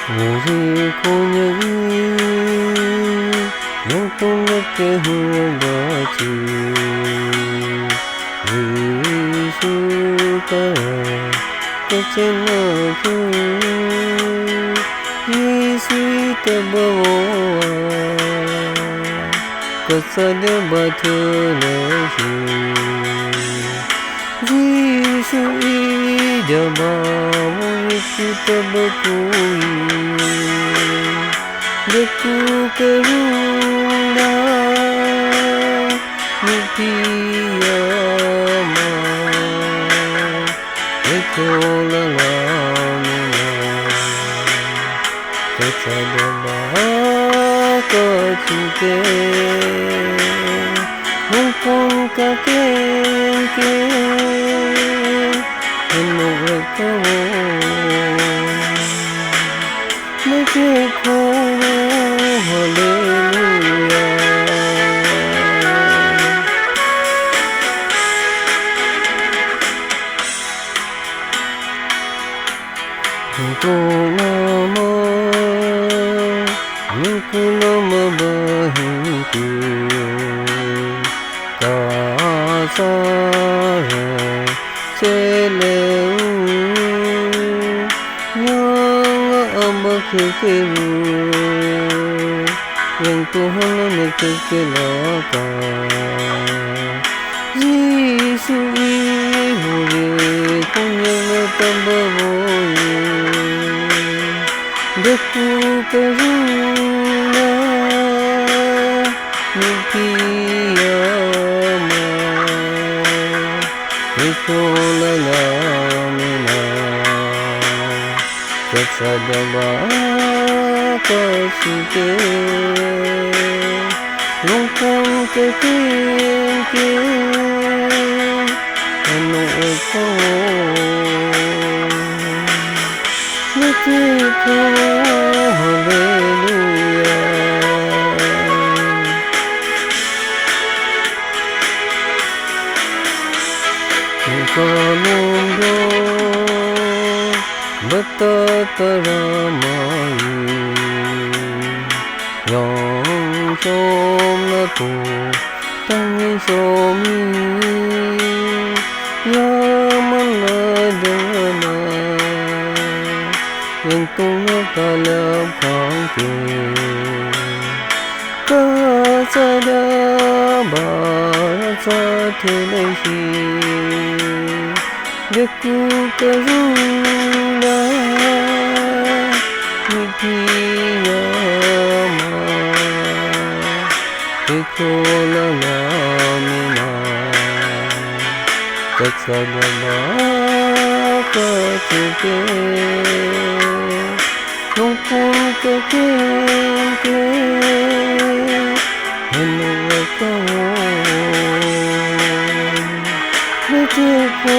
우리 공연이 영통롭게 흘러지 예수가 끝에 나고 예수의 떠보아 끝사려 바트러지 예수의 जमाओं की तब कोई देखू करूँगा मिटिया देखो लगाना कैसा दबा कर चुके हमको का के देखो हालेलुया तो नामा मुकुलम बहिंकु कासारा चले keru yang Tuhan menkekelakkan Yesus boleh punya tambah boleh deku karuna mimpi aman itulah namanya Kesadaba kasih longkang kekeke anu eko Letiko haleluya Muka Bataramai yang somna tu tangi somi yang meladana yang tunggu dalam kangke kasada barasa telesi deku karuna Nitiyama Ikola namina Katsadama katuke Nungkul kekeke Henulakawo Betiko